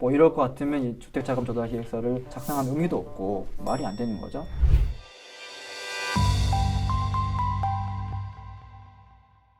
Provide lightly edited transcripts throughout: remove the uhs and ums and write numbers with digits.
뭐 이럴 것 같으면 이 주택자금조달계획서를 작성한 의미도 없고 말이 안 되는 거죠.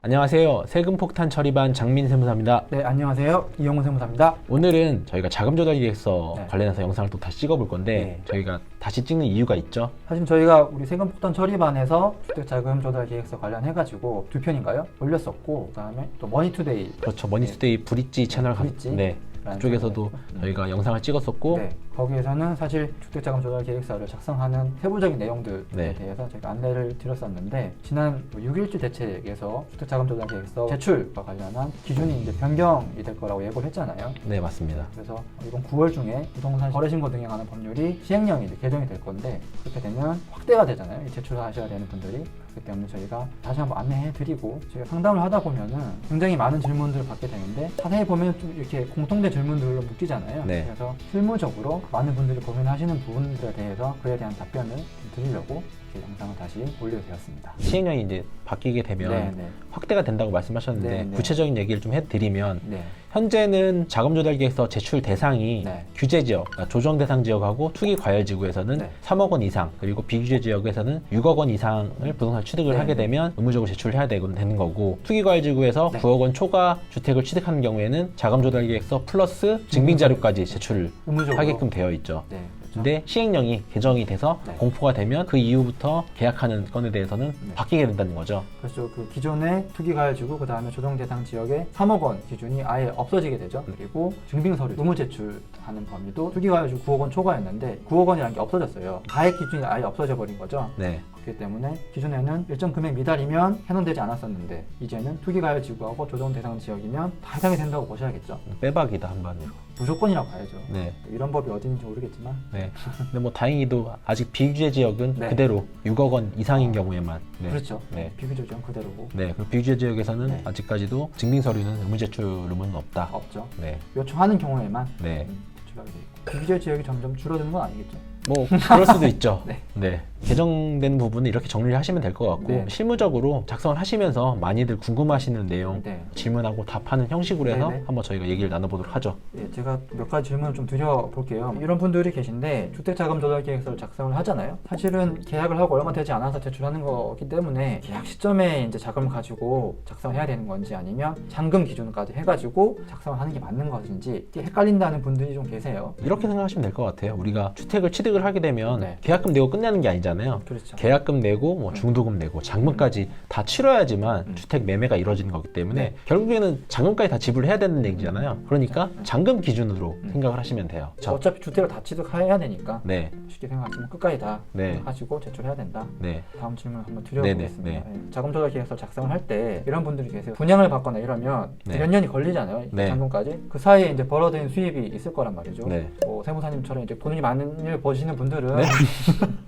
안녕하세요. 세금폭탄 처리반 장민 세무사입니다. 네, 안녕하세요. 이영훈 세무사입니다. 오늘은 저희가 자금조달계획서 네. 관련해서 영상을 또 다시 찍어볼 건데 저희가 다시 찍는 이유가 있죠. 사실 저희가 우리 세금폭탄 처리반에서 주택자금조달계획서 관련해가지고 2편인가요? 올렸었고, 그다음에 또 머니투데이. 그렇죠. 머니투데이 브릿지 채널 브릿지? 네. 그쪽에서도 저희가 영상을 찍었었고 네, 거기에서는 사실 주택자금조달계획서를 작성하는 세부적인 내용들에 네. 대해서 제가 안내를 드렸었는데, 지난 6.17 대책에서 주택자금조달계획서 제출과 관련한 기준이 이제 변경이 될 거라고 예고를 했잖아요. 네, 맞습니다. 그래서 이번 9월 중에 부동산 거래신고 등에 관한 법률이 시행령이 이제 개정이 될 건데, 그렇게 되면 확대가 되잖아요. 이 제출하셔야 되는 분들이. 그렇기 때문에 저희가 다시 한번 안내해드리고, 저희가 상담을 하다 보면은 굉장히 많은 질문들을 받게 되는데, 자세히 보면 좀 이렇게 공통된 질문들로 묶이잖아요. 네. 그래서 실무적으로 많은 분들이 고민하시는 부분들에 대해서 그에 대한 답변을 좀 드리려고 이렇게 영상을 다시 올리게 되었습니다. 시행령이 이제 바뀌게 되면 네. 확대가 된다고 말씀하셨는데 네. 구체적인 얘기를 좀 해드리면 네. 현재는 자금조달계획서 제출 대상이 네. 규제 지역, 그러니까 조정 대상 지역하고 투기 과열 지구에서는 네. 3억 원 이상, 그리고 비규제 지역에서는 6억 원 이상을 부동산 취득을 네. 하게 되면 의무적으로 제출을 해야 되는 거고, 투기 과열 지구에서 네. 9억 원 초과 주택을 취득하는 경우에는 자금조달계획서 플러스 증빙 자료까지 제출을 의무적으로 하게끔 되어 있죠. 네. 그렇죠. 근데 시행령이 개정이 돼서 네. 공포가 되면 그 이후부터 계약하는 건에 대해서는 바뀌게 된다는 거죠. 그렇죠. 그 기존의 투기가열지구, 그 다음에 조정 대상 지역의 3억 원 기준이 아예 없어지게 되죠. 그리고 증빙서류 의무 제출하는 범위도 투기가열지구 9억 원 초과였는데 9억 원이라는 게 없어졌어요. 가액 기준이 아예 없어져 버린 거죠. 네. 그렇기 때문에 기존에는 일정 금액 미달이면 해당되지 않았었는데, 이제는 투기가열 지구하고 조정 대상 지역이면 다 해당이 된다고 보셔야겠죠. 빼박이다 한마디로. 무조건이라고 봐야죠. 네. 이런 법이 어딘지 모르겠지만. 네. 근데 뭐 다행히도 아직 비규제 지역은 네. 그대로 6억 원 이상인 경우에만. 네. 그렇죠. 네. 비교적 지역 그대로고. 네. 그 비규제 지역에서는 네. 아직까지도 증빙 서류는 의무 제출 의무는 없다. 없죠. 네. 요청하는 경우에만 네. 제출하게 돼 있고. 비교적 지역이 점점 줄어드는 건 아니겠죠. 뭐 그럴 수도 있죠. 네. 네. 개정되는 부분은 이렇게 정리를 하시면 될 것 같고, 네. 실무적으로 작성을 하시면서 많이들 궁금하시는 내용 네. 질문하고 답하는 형식으로 해서 네네. 한번 저희가 얘기를 나눠보도록 하죠. 네, 제가 몇 가지 질문을 좀 드려볼게요. 이런 분들이 계신데 주택자금조달계획서를 작성을 하잖아요. 사실은 계약을 하고 얼마 되지 않아서 제출하는 거기 때문에 계약 시점에 이제 자금을 가지고 작성해야 되는 건지, 아니면 잔금 기준까지 해가지고 작성을 하는 게 맞는 것인지 헷갈린다는 분들이 좀 계세요. 이렇게 생각하시면 될 것 같아요. 우리가 주택을 취득을 하게 되면 네. 계약금 내고 끝내는 게 아니잖아요. 그렇죠. 계약금 내고 뭐 중도금 내고 잔금까지 다 치러야지만 주택 매매가 이루어지는 거기 때문에 네. 결국에는 잔금까지 다 지불해야 되는 얘기잖아요. 그러니까 잔금 기준으로 생각을 하시면 돼요. 어차피 주택을 다 취득해야 되니까 네. 쉽게 생각하시면 끝까지 다 네. 하시고 제출해야 된다. 네. 다음 질문 한번 드려보겠습니다. 네. 네. 자금조달계획서 작성을 할 때 이런 분들이 계세요. 분양을 받거나 이러면 네. 몇 년이 걸리잖아요. 네. 잔금까지. 그 사이에 이제 벌어들인 수입이 있을 거란 말이죠. 네. 뭐 세무사님처럼 이제 돈이 많은 일 버시는 분들은 네.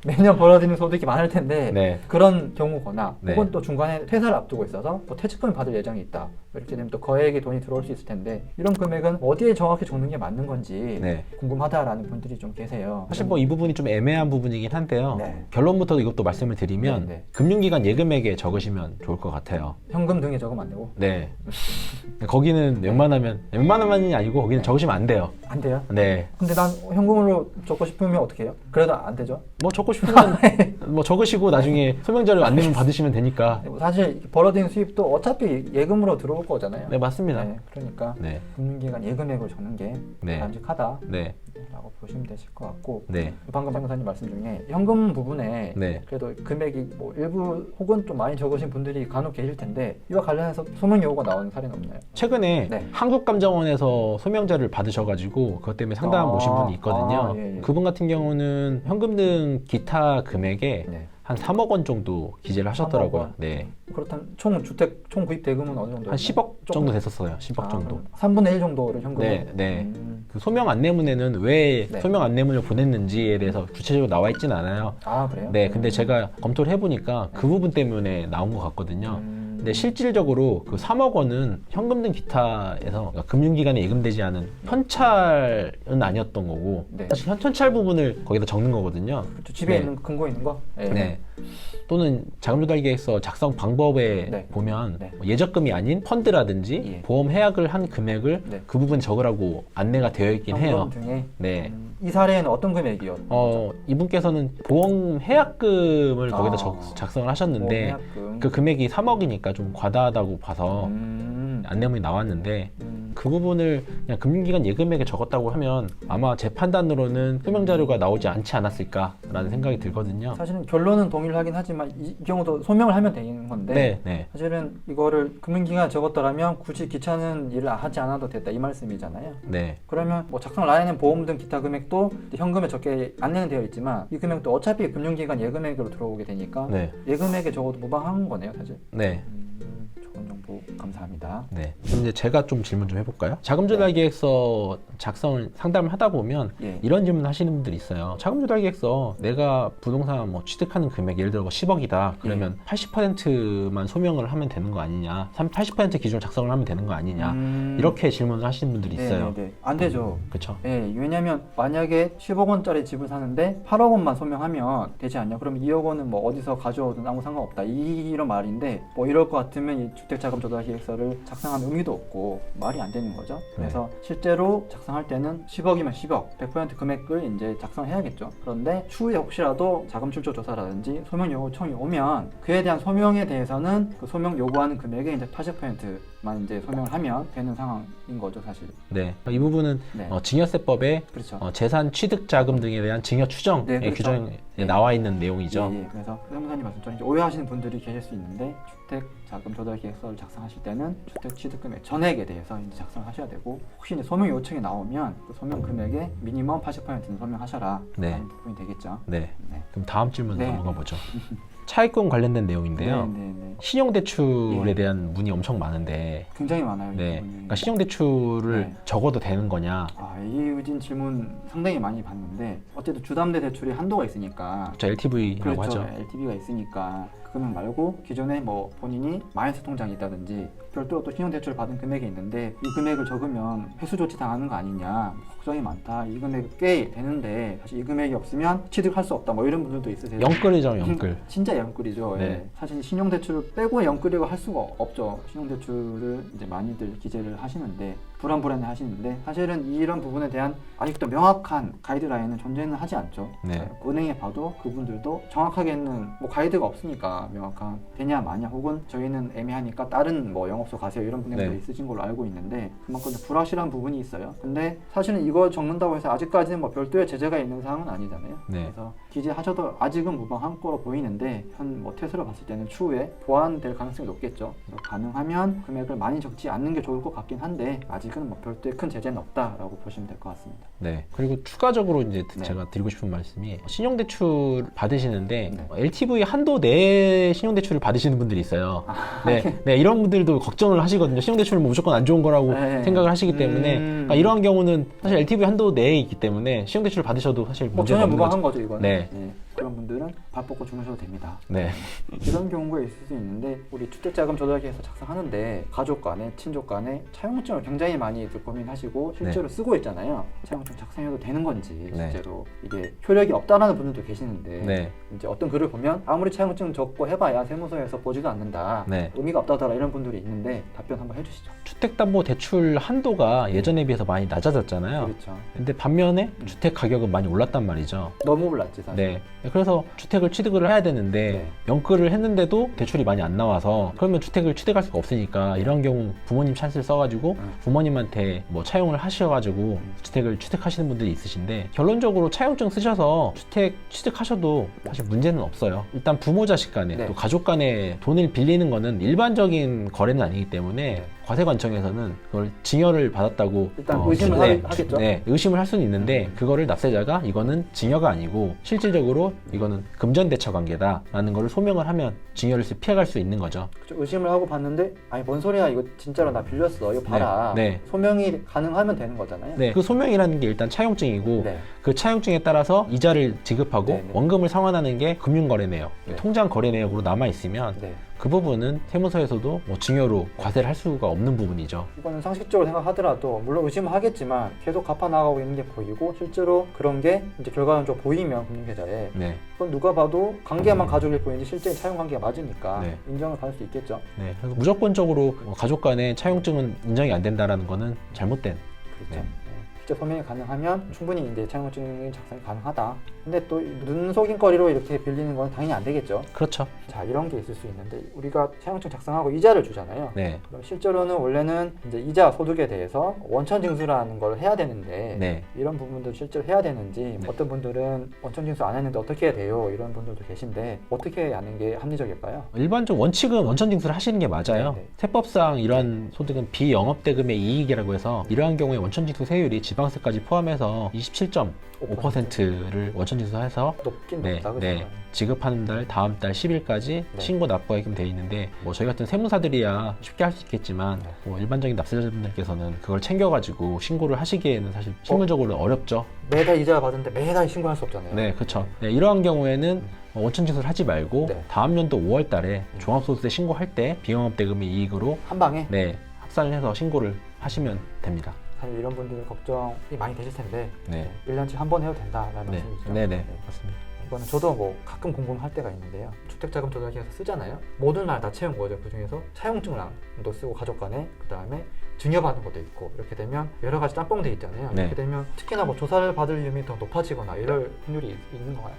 매년 벌어들이는 소득이 많을 텐데 네. 그런 경우거나 네. 혹은 또 중간에 퇴사를 앞두고 있어서 뭐 퇴직금을 받을 예정이 있다. 이렇게 되면 또 거액의 돈이 들어올 수 있을 텐데, 이런 금액은 어디에 정확히 적는 게 맞는 건지 네. 궁금하다라는 분들이 좀 계세요. 사실 뭐 이 부분이 좀 애매한 부분이긴 한데요. 네. 결론부터 이것도 말씀을 드리면 네. 금융기관 예금액에 적으시면 좋을 것 같아요. 현금 등에 적으면 안 되고. 네. 거기는 웬만하면이 아니고 거기는 적으시면 안 돼요. 안 돼요? 네. 근데 난 현금으로 적고 싶으면 어떻게 해요? 그래도 안 되죠? 뭐 적고 싶으면 뭐 적으시고 나중에 소명자료 안내문 받으시면 되니까. 사실 벌어들인 수입도 어차피 예금으로 들어올 거잖아요. 네, 맞습니다. 네, 그러니까 네. 금융기관 예금액을 적는 게 네. 바람직하다 네. 라고 보시면 되실 것 같고, 네. 방금 변호사님 말씀 중에 현금 부분에 네. 그래도 금액이 뭐 일부 혹은 좀 많이 적으신 분들이 간혹 계실 텐데, 이와 관련해서 소명 요구가 나오는 사례는 없나요? 최근에 네. 한국감정원에서 소명자를 받으셔가지고 그것 때문에 상담 오신 분이 있거든요. 예. 그분 같은 경우는 현금 등 기타 금액에 네. 한 3억 원 정도 기재를 3억 하셨더라고요. 원? 네. 그렇다면 총 주택 총 구입 대금은 어느 정도? 한 10억 정도 됐었어요. 10억 정도. 3분의 1 정도를 현금으로? 네, 네. 그 소명 안내문에는 왜 네. 소명 안내문을 보냈는지에 대해서 구체적으로 나와 있진 않아요. 아, 그래요? 네, 근데 제가 검토를 해보니까 그 부분 때문에 나온 것 같거든요. 근데 근데 실질적으로 그 3억 원은 현금 등 기타에서 그러니까 금융기관에 예금되지 않은 현찰은 아니었던 거고 네. 사실 현찰 부분을 거기다 적는 거거든요. 그렇죠. 집에 네. 있는 금고 있는 거. 네. 또는 자금조달계획서 작성 방법에 네. 보면 네. 뭐 예적금이 아닌 펀드라든지 예. 보험 해약을 한 금액을 네. 그 부분 적으라고 안내가 되어 있긴 해요. 현금 등에. 네. 이 사례에는 어떤 금액이었던 거죠? 이분께서는 보험 해약금을 아. 거기다 작성을 하셨는데 해약금. 그 금액이 3억이니까 좀 과다하다고 봐서 안내문이 나왔는데 그 부분을 그냥 금융기관 예금액에 적었다고 하면 아마 제 판단으로는 소명 자료가 나오지 않지 않았을까라는 생각이 들거든요. 사실은 결론은 동의를 하긴 하지만 이 경우도 소명을 하면 되는 건데 네, 네. 사실은 이거를 금융기관에 적었더라면 굳이 귀찮은 일을 하지 않아도 됐다 이 말씀이잖아요. 네. 그러면 뭐 작성을 안 해낸 보험 등 기타 금액도 현금에 적게 안내는 되어 있지만 이 금액도 어차피 금융기관 예금액으로 들어오게 되니까 네. 예금액에 적어도 무방한 거네요, 사실. 네. 좋은 정보 감사합니다. 네. 그럼 이제 제가 좀 질문 좀 해볼까요? 자금조달계획서 작성을 상담을 하다 보면 예. 이런 질문 하시는 분들이 있어요. 자금조달계획서 내가 부동산 뭐 취득하는 금액 예를 들어 뭐 10억이다. 그러면 80%만 소명을 하면 되는 거 아니냐? 80% 기준으로 작성을 하면 되는 거 아니냐? 이렇게 질문을 하시는 분들이 있어요. 네. 안 되죠. 그렇죠? 예, 왜냐면 만약에 10억 원짜리 집을 사는데 8억 원만 소명하면 되지 않냐? 그럼 2억 원은 뭐 어디서 가져오든 아무 상관없다. 이런 말인데 뭐 이럴 것 같으면 이 주택자금조달계획서를 작성하는 의미도 없고 말이 안 되는 거죠. 그래서 실제로 작성할 때는 10억이면 10억, 100% 금액을 이제 작성해야겠죠. 그런데 추후에 혹시라도 자금 출처 조사라든지 소명 요청이 오면 그에 대한 소명에 대해서는 그 소명 요구하는 금액의 이제 80%만 이제 소명을 하면 되는 상황인 거죠, 사실. 네. 이 부분은 네. 증여세법에 그렇죠. 재산 취득 자금 등에 대한 증여 추정의 네, 그렇죠. 규정에 네. 나와 있는 내용이죠. 예. 그래서 세무사님 말씀처럼 이제 오해하시는 분들이 계실 수 있는데 주택자금조달계획서를 작성하실 때는 주택취득금액 전액에 대해서 이제 작성하셔야 되고 혹시 이제 소명 요청이 나오면 그 소명 금액의 미니멈 80%는 소명하셔라 네. 라는 부분이 되겠죠. 네. 네. 그럼 다음 질문 네. 넘어가 보죠. 차익금 관련된 내용인데요. 네. 신용대출에 예. 대한 문의 엄청 많은데 굉장히 많아요. 이 네. 부분이. 그러니까 신용대출을 네. 적어도 되는 거냐? 이 의진 질문 상당히 많이 받는데 어쨌든 주담대 대출이 한도가 있으니까 저 LTV라고 그렇죠. 하죠. LTV가 있으니까 그 금액 말고 기존에 뭐 본인이 마이너스 통장이 있다든지 별도로 또 신용대출 받은 금액이 있는데 이 금액을 적으면 회수 조치 당하는 거 아니냐 걱정이 많다. 이 금액이 꽤 되는데 사실 이 금액이 없으면 취득할 수 없다. 뭐 이런 분들도 있으세요. 영끌이죠, 영끌. 진짜 영끌이죠. 네. 예. 사실 신용대출을 빼고 영끌이라고 할 수가 없죠. 신용대출을 이제 많이들 기재를 하시는데 불안불안해 하시는데 사실은 이런 부분에 대한 아직도 명확한 가이드라인은 존재는 하지 않죠. 네. 은행에 봐도 그분들도 정확하게는 뭐 가이드가 없으니까 명확한 되냐 마냐 혹은 저희는 애매하니까 다른 뭐 영업소 가세요 이런 분들도 네. 있으신 걸로 알고 있는데 그만큼 불확실한 부분이 있어요. 근데 사실은 이거 적는다고 해서 아직까지는 뭐 별도의 제재가 있는 상황은 아니잖아요. 네. 그래서 기재하셔도 아직은 무방한 거로 보이는데 한 뭐 태세로 봤을 때는 추후에 보완될 가능성이 높겠죠. 그래서 가능하면 금액을 많이 적지 않는 게 좋을 것 같긴 한데 아직은 뭐 별도의 큰 제재는 없다라고 보시면 될 것 같습니다. 네. 그리고 추가적으로 이제 네. 제가 드리고 싶은 말씀이 신용대출 받으시는데 네. LTV 한도 내에 신용대출을 받으시는 분들이 있어요. 네, 이런 분들도 걱정을 하시거든요. 신용대출은 뭐 무조건 안 좋은 거라고 네. 생각을 하시기 때문에 그러니까 이러한 경우는 사실 LTV 한도 내에 있기 때문에 신용대출을 받으셔도 사실 뭐 문제가 전혀 없는 무방한 거죠. 거죠 이거는. 네. 그런 분들은 밥 먹고 주무셔도 됩니다. 네. 이런 경우가 있을 수 있는데 우리 주택자금 조달계획서 작성하는데 가족 간에 친족 간에 차용증을 굉장히 많이 고민하시고 실제로 쓰고 있잖아요. 차용증 작성해도 되는 건지 실제로 이게 효력이 없다라는 분들도 계시는데 네. 이제 어떤 글을 보면 아무리 차용증 적고 해봐야 세무서에서 보지도 않는다. 네. 의미가 없다더라 이런 분들이 있는데 답변 한번 해주시죠. 주택담보대출 한도가 예전에 비해서 많이 낮아졌잖아요. 그렇죠. 근데 반면에 주택 가격은 많이 올랐단 말이죠. 너무 올랐지 사실. 네. 그래서 주택을 취득을 해야 되는데 네. 영끌을 했는데도 대출이 많이 안 나와서 그러면 주택을 취득할 수가 없으니까 이런 경우 부모님 찬스를 써가지고 부모님한테 뭐 차용을 하셔가지고 주택을 취득하시는 분들이 있으신데 결론적으로 차용증 쓰셔서 주택 취득하셔도 사실 문제는 없어요. 일단 부모 자식 간에 네. 또 가족 간에 돈을 빌리는 거는 일반적인 거래는 아니기 때문에 과세관청에서는 그걸 증여를 받았다고 일단 의심을 하겠죠. 네, 의심을 할 수는 있는데 그거를 납세자가 이거는 증여가 아니고 실질적으로 이거는 금전대처 관계다라는 걸 소명을 하면 증여를 피해갈 수 있는 거죠. 그렇죠. 의심을 하고 봤는데 아니 뭔 소리야 이거 진짜로 나 빌렸어 이거 봐라. 네. 소명이 가능하면 되는 거잖아요. 네, 그 소명이라는 게 일단 차용증이고 네. 그 차용증에 따라서 이자를 지급하고 네, 네. 원금을 상환하는 게 금융거래내역, 네. 통장거래내역으로 남아있으면 네. 그 부분은 세무서에서도 뭐 증여로 과세를 할 수가 없는 부분이죠. 이거는 상식적으로 생각하더라도 물론 의심하겠지만 계속 갚아 나가고 있는 게 보이고 실제로 그런 게 이제 결과론적으로 보이면 금융계좌에 네. 그건 누가 봐도 관계만 가족일 보이는데 실제 차용 관계가 맞으니까 네. 인정을 받을 수 있겠죠. 네. 그래서 무조건적으로 가족 간의 차용증은 인정이 안 된다라는 거는 잘못된. 그렇죠. 네. 실제 소명이 가능하면 충분히 이제 차용증 작성이 가능하다. 근데 또 눈속임거리로 이렇게 빌리는 건 당연히 안 되겠죠. 그렇죠. 자, 이런 게 있을 수 있는데 우리가 차용증 작성하고 이자를 주잖아요. 네. 그럼 실제로는 원래는 이제 이자 소득에 대해서 원천 징수라는 걸 해야 되는데 네. 이런 부분들 실제로 해야 되는지 네. 어떤 분들은 원천 징수 안 했는데 어떻게 해야 돼요? 이런 분들도 계신데 어떻게 하는 게 합리적일까요? 일반적 원칙은 원천 징수를 하시는 게 맞아요. 네, 네. 세법상 이런 소득은 비영업대금의 이익이라고 해서 이러한 경우에 원천 징수 세율이 지방세까지 포함해서 27.5%를 원천 징수해서 높긴 네, 높다, 그죠? 네. 지급하는 달 다음 달 10일까지 네. 신고 납부하게끔 돼 있는데 뭐 저희 같은 세무사들이야 쉽게 할 수 있겠지만 네. 뭐 일반적인 납세자분들께서는 그걸 챙겨가지고 신고를 하시기에는 사실 실무적으로 어렵죠. 매달 이자 받는데 매달 신고할 수 없잖아요. 네, 그렇죠. 네, 이러한 경우에는 원천 징수를 하지 말고 네. 다음 연도 5월 달에 종합소득세 신고할 때 비영업대금의 이익으로 한 방에 네, 합산을 해서 신고를 하시면 됩니다. 사실 이런 분들 걱정이 많이 되실 텐데 네. 1년치 한 번 해도 된다라는 네, 말씀이죠. 네, 맞습니다. 이거는 저도 뭐 가끔 궁금할 때가 있는데요. 주택자금 조달계획서 쓰잖아요. 모든 날 다 채운 거죠. 그 중에서 차용증랑도 쓰고 가족 간에 그 다음에 증여받은 것도 있고 이렇게 되면 여러 가지 짬뽕돼 있잖아요. 네. 이렇게 되면 특히나 뭐 조사를 받을 위험이 더 높아지거나 이럴 확률이 있는 건가요?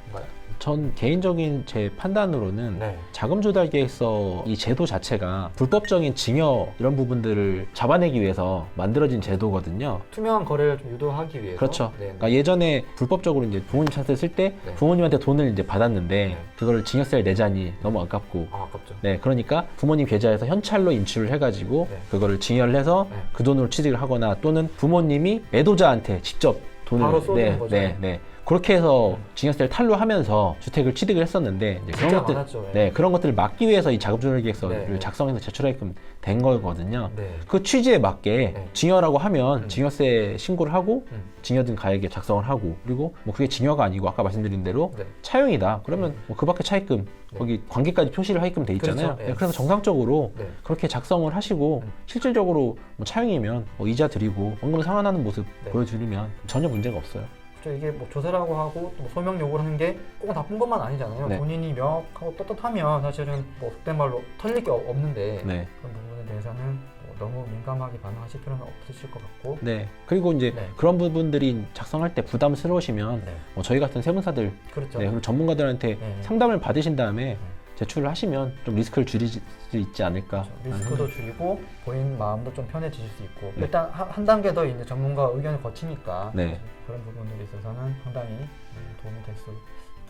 전 개인적인 제 판단으로는 네. 자금 조달 계획서 이 제도 자체가 불법적인 증여 이런 부분들을 잡아내기 위해서 만들어진 제도거든요. 투명한 거래를 좀 유도하기 위해서. 그렇죠. 네. 그러니까 예전에 불법적으로 이제 부모님 차트를 쓸 때 네. 부모님한테 돈을 이제 받았는데 네. 그거를 증여세를 내자니 너무 아깝고 아, 아깝죠. 네, 그러니까 부모님 계좌에서 현찰로 인출을 해가지고 네. 그거를 증여를 해서 네. 그 돈으로 취득을 하거나 또는 부모님이 매도자한테 직접 돈을 바로 쏘는 거죠. 네. 그렇게 해서 증여세를 탈루하면서 주택을 취득을 했었는데 이제 그런 진짜 것들 많았죠. 네, 그런 것들을 막기 위해서 이 자금조달계획서를 네. 작성해서 제출하게끔 된 거거든요. 네. 그 취지에 맞게 네. 증여라고 하면 증여세 신고를 하고 음. 증여든 가액에 작성을 하고 그리고 뭐 그게 증여가 아니고 아까 말씀드린 대로 네. 차용이다. 그러면 뭐 그 밖에 차입금 네. 거기 관계까지 표시를 하게끔 돼 있잖아요. 그렇죠. 네. 그래서 정상적으로 네. 그렇게 작성을 하시고 실질적으로 뭐 차용이면 뭐 이자 드리고 원금 상환하는 모습 네. 보여드리면 전혀 문제가 없어요. 그렇죠. 이게 뭐 조사라고 하고 또 소명 요구를 하는 게 꼭 나쁜 것만 아니잖아요. 네. 본인이 명확하고 떳떳하면 사실은 뭐 속된 말로 털릴 게 없는데 네. 그런 부분에 대해서는 뭐 너무 민감하게 반응하실 필요는 없으실 것 같고. 네. 그리고 이제 네. 그런 부분들이 작성할 때 부담스러우시면 네. 뭐 저희 같은 세무사들 그렇죠. 네, 그리고 전문가들한테 네. 상담을 받으신 다음에 제출을 하시면 좀 리스크를 줄일 수 있지 않을까. 그렇죠. 리스크도 줄이고 본인 마음도 좀 편해지실 수 있고 네. 일단 한 단계 더 이제 전문가 의견을 거치니까 네. 그런 부분들에 있어서는 상당히 도움이 될 수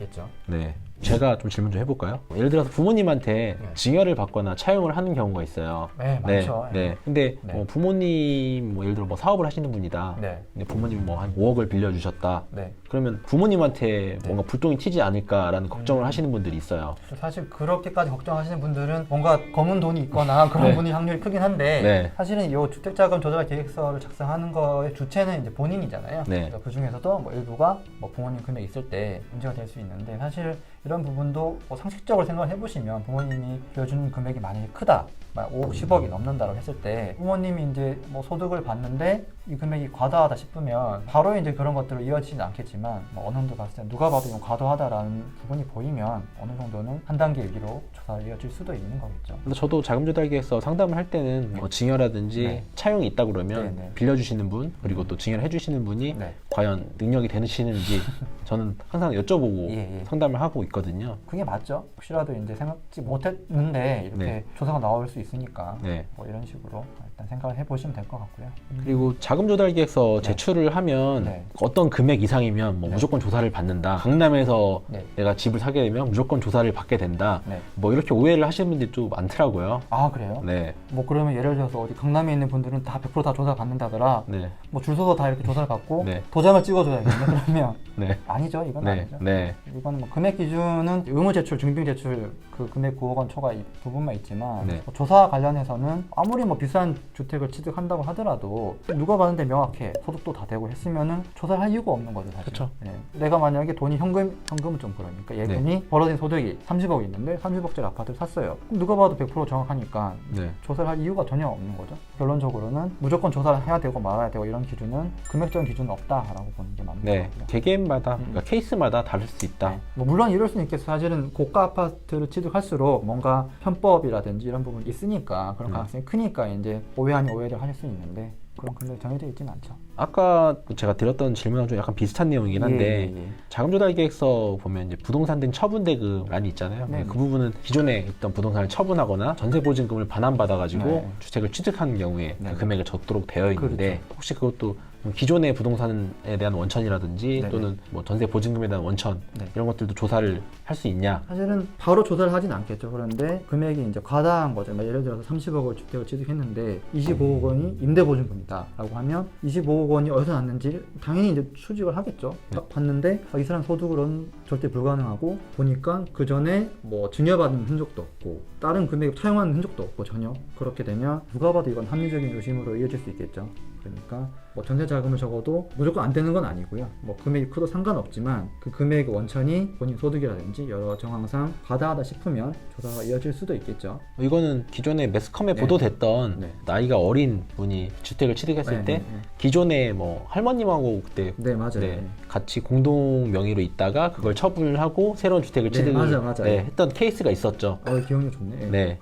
있겠죠. 네. 제가 좀 질문 좀 해볼까요? 예를 들어서 부모님한테 네. 증여를 받거나 차용을 하는 경우가 있어요. 네, 많죠. 네. 근데 네. 부모님 뭐 예를 들어 뭐 사업을 하시는 분이다. 네. 근데 부모님이 뭐 한 5억을 빌려주셨다. 네. 그러면 부모님한테 네. 뭔가 불똥이 튀지 않을까라는 걱정을 하시는 분들이 있어요. 사실 그렇게까지 걱정하시는 분들은 뭔가 검은 돈이 있거나 그런 네. 분이 확률이 크긴 한데 네. 사실은 이 주택자금 조달 계획서를 작성하는 거의 주체는 이제 본인이잖아요. 네. 그래서 그 중에서도 뭐 일부가 뭐 부모님 금액 있을 때 문제가 될 수 있는데 사실 이런 부분도 뭐 상식적으로 생각을 해보시면 부모님이 빌려주는 금액이 만약에 크다. 5억, 10억이 넘는다고 했을 때 부모님이 이제 뭐 소득을 받는데 이 금액이 과다하다 싶으면 바로 이제 그런 것들로 이어지진 않겠지만 뭐 어느 정도 봤을 때 누가 봐도 이건 과도하다라는 부분이 보이면 어느 정도는 한 단계 위로 조사가 이어질 수도 있는 거겠죠. 근데 저도 자금조달계획서 상담을 할 때는 뭐 증여라든지 네. 차용이 있다 그러면 네, 네. 빌려주시는 분 그리고 또 증여를 해주시는 분이 네. 과연 능력이 되시는지 저는 항상 여쭤보고 예. 상담을 하고 있거든요. 그게 맞죠. 혹시라도 이제 생각지 못했는데 이렇게 네. 조사가 나올 수 있으니까 네. 뭐 이런 식으로 일단 생각을 해보시면 될 것 같고요. 그리고 자금조달계획서 제출을 하면 네. 어떤 금액 이상이면 뭐 네. 무조건 조사를 받는다. 강남에서 네. 내가 집을 사게 되면 무조건 조사를 받게 된다. 네. 뭐 이렇게 오해를 하시는 분들이 좀 많더라고요. 아 그래요? 네. 뭐 그러면 예를 들어서 어디 강남에 있는 분들은 다 100% 다 조사 받는다더라. 네. 뭐 줄 서서 다 이렇게 조사를 받고 네. 도장을 찍어줘야겠네. 그러면 네. 아니죠. 이건 네. 아니죠. 네. 이거는 뭐 금액 기준은 의무 제출, 증빙 제출 그 금액 9억 원 초과 이 부분만 있지만 네. 뭐 조사 관련해서는 아무리 뭐 비싼 주택을 취득한다고 하더라도 누가 받는데 명확해 소득도 다 되고 했으면은 조사를 할 이유가 없는 거죠 사실. 그쵸. 네. 내가 만약에 돈이 현금은 좀 그러니까 예금이 벌어진 소득이 30억이 있는데 30억짜리 아파트를 샀어요. 그럼 누가 봐도 100% 정확하니까 네. 조사를 할 이유가 전혀 없는 거죠. 결론적으로는 무조건 조사를 해야 되고 말아야 되고 이런 기준은 금액적인 기준은 없다라고 보는 게 맞는 네. 것 같고요. 개개인마다 그러니까 케이스마다 다를 수 있다. 네. 뭐 물론 이럴 수는 있겠어요. 사실은 고가 아파트를 취득할수록 뭔가 편법이라든지 이런 부분이 있으니까 그런 가능성이 크니까 이제 오해 아닌 오해를 하실 수 있는데 그런 근데 정해져 있지는 않죠. 아까 제가 드렸던 질문랑 좀 약간 비슷한 내용이긴 한데 예. 자금조달계획서 보면 이제 부동산 등 처분대금란이 있잖아요. 네. 그 부분은 기존에 있던 부동산을 처분하거나 전세보증금을 반환받아가지고 네. 주택을 취득하는 경우에 네. 그 금액을 줬도록 되어 있는데 혹시 그것도 기존의 부동산에 대한 원천이라든지 네네. 또는 뭐 전세 보증금에 대한 원천 네. 이런 것들도 조사를 할 수 있냐? 사실은 바로 조사를 하진 않겠죠. 그런데 금액이 이제 과다한 거죠. 예를 들어서 30억을 주택을 취득했는데 25억 원이 임대보증금이다라고 하면 25억 원이 어디서 났는지 당연히 이제 추적을 하겠죠. 딱 봤는데 이 사람 소득으로는 절대 불가능하고 보니까 그 전에 뭐 증여받은 흔적도 없고 다른 금액을 차용하는 흔적도 없고 전혀 그렇게 되면 누가 봐도 이건 합리적인 의심으로 이어질 수 있겠죠. 그러니까 뭐 전세 자금을 적어도 무조건 안 되는 건 아니고요. 뭐 금액이 커도 상관없지만 그 금액의 원천이 본인 소득이라든지 여러 정황상 과다하다 싶으면 조사가 이어질 수도 있겠죠. 이거는 기존에 매스컴에 네. 보도됐던 네. 나이가 어린 분이 주택을 취득했을 네, 때 네, 네. 기존에 뭐 할머님하고 그때 네 맞아요. 네, 같이 공동 명의로 있다가 그걸 처분을 하고 새로운 주택을 네, 취득을 맞아요. 네, 했던 케이스가 있었죠. 기억력 좋네. 네.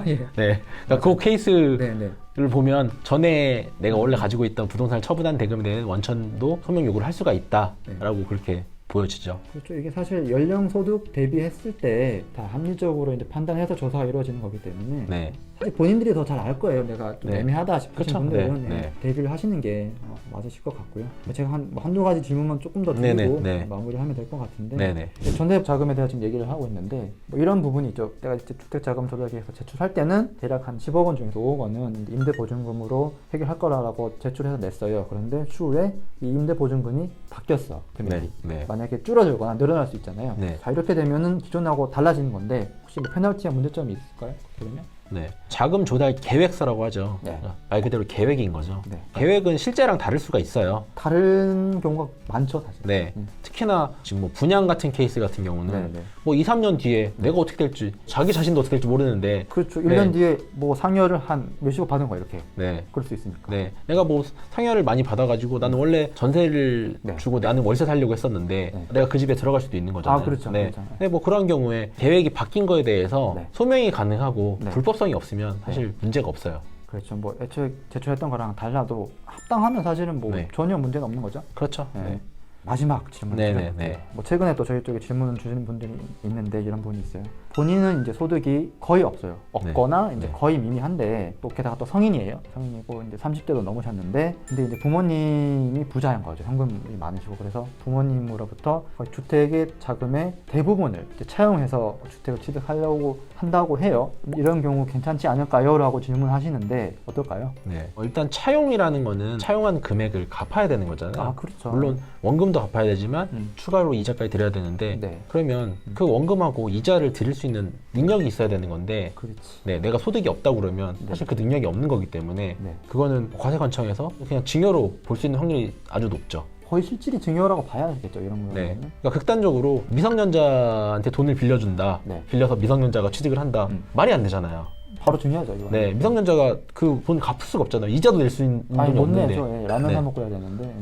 예. 네. 그러니까 그 케이스를 네, 네. 보면 전에 내가 원래 가지고 있던 부동산을 처분한 대금에 대한 원천도 소명 요구를 할 수가 있다라고 그렇게 보여지죠. 그렇죠. 이게 사실 연령 소득 대비했을 때 다 합리적으로 이제 판단해서 조사가 이루어지는 거기 때문에 네. 사실 본인들이 더 잘 알 거예요. 내가 좀 네. 애매하다 싶으신 그쵸. 분들은 네. 네. 대비를 하시는 게 맞으실 것 같고요. 제가 한두 가지 질문만 조금 더 드리고 네네. 네. 마무리하면 될 것 같은데 네네. 전세 자금에 대해서 지금 얘기를 하고 있는데 뭐 이런 부분이 있죠. 내가 이제 주택 자금 조달계획서 제출할 때는 대략 한 10억 원 중에서 5억 원은 임대 보증금으로 해결할 거라고 제출해서 냈어요. 그런데 추후에 이 임대 보증금이 바뀌었어. 금액이. 네. 만약에 줄어들거나 늘어날 수 있잖아요. 네. 자 이렇게 되면은 기존하고 달라지는 건데 혹시 뭐 페널티나 문제점이 있을까요? 그러면? 네. 자금 조달 계획서라고 하죠. 네. 말 그대로 계획인 거죠. 네. 계획은 실제랑 다를 수가 있어요. 다른 경우가 많죠, 사실. 네. 특히나 지금 뭐 분양 같은 케이스 같은 경우는 네, 네. 뭐 2, 3년 뒤에 내가 어떻게 될지 자기 자신도 어떻게 될지 모르는데 그렇죠. 네. 1년 뒤에 뭐 상여를 한 몇십억 받은 거 이렇게. 네. 그럴 수 있으니까. 네. 내가 뭐 상여를 많이 받아가지고 나는 원래 전세를 네. 주고 나는 월세 살려고 했었는데 네. 내가 그 집에 들어갈 수도 있는 거잖아요. 아, 그렇죠. 네. 그렇죠. 근데 뭐 그런 경우에 계획이 바뀐 거에 대해서 네. 소명이 가능하고 네. 불법성이 없으면 사실 문제가 없어요. 그렇죠. 뭐 애초에 제출했던 거랑 달라도 합당하면 사실은 뭐 네. 전혀 문제는 없는 거죠. 그렇죠. 네. 네. 마지막 질문. 네네네. 뭐 최근에 또 저희 쪽에 질문 주시는 분들이 있는데 이런 분이 있어요. 본인은 이제 소득이 거의 없어요. 없거나 이제 네. 거의 미미한데 또 게다가 또 성인이에요. 성인이고 이제 30대도 넘으셨는데 근데 이제 부모님이 부자인 거죠. 현금이 많으시고 그래서 부모님으로부터 거의 주택의 자금의 대부분을 이제 차용해서 주택을 취득하려고 한다고 해요. 이런 경우 괜찮지 않을까요? 라고 질문하시는데 어떨까요? 네. 일단 차용이라는 거는 차용한 금액을 갚아야 되는 거잖아요. 아 그렇죠. 물론 원금도 갚아야 되지만 추가로 이자까지 드려야 되는데 네. 그러면 그 원금하고 이자를 드릴 수 있는 능력이 있어야 되는 건데 그렇지. 네, 내가 소득이 없다고 그러면 네. 사실 그 능력이 없는 거기 때문에 네. 그거는 과세관청에서 그냥 증여로 볼 수 있는 확률이 아주 높죠. 거의 실질이 증여라고 봐야겠죠. 이런 거는. 네. 그러니까 극단적으로 미성년자한테 돈을 빌려준다. 네. 빌려서 미성년자가 취득을 한다. 말이 안 되잖아요. 바로 증여하죠. 이거. 네, 미성년자가 그 돈 갚을 수가 없잖아요. 이자도 낼 수 있는 아니 돈이 못 없는데. 내죠. 예, 라면 네. 사 먹고 해야 되는데.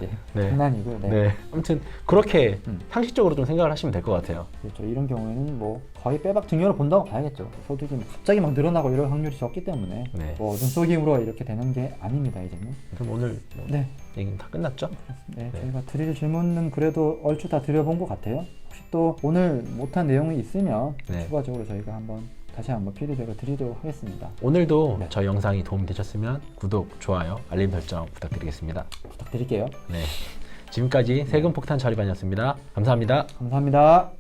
예, 네. 장난이고요. 네. 네. 아무튼 그렇게 음. 상식적으로 좀 생각을 하시면 될 것 같아요. 그렇죠. 이런 경우에는 뭐 거의 빼박 증여를 본다고 봐야겠죠. 소득이 뭐 갑자기 막 늘어나고 이럴 확률이 적기 때문에 네. 뭐 눈속임으로 이렇게 되는 게 아닙니다. 이제는. 그럼 오늘 뭐 네. 얘기는 다 끝났죠? 네, 네. 저희가 드릴 질문은 그래도 얼추 다 드려본 것 같아요. 혹시 또 오늘 못한 내용이 있으면 네. 추가적으로 저희가 다시 한번 피드백을 드리도록 하겠습니다. 오늘도 네. 저희 영상이 도움이 되셨으면 구독, 좋아요, 알림 설정 부탁드리겠습니다. 부탁드릴게요. 네. 지금까지 세금 폭탄 처리반이었습니다. 감사합니다. 감사합니다.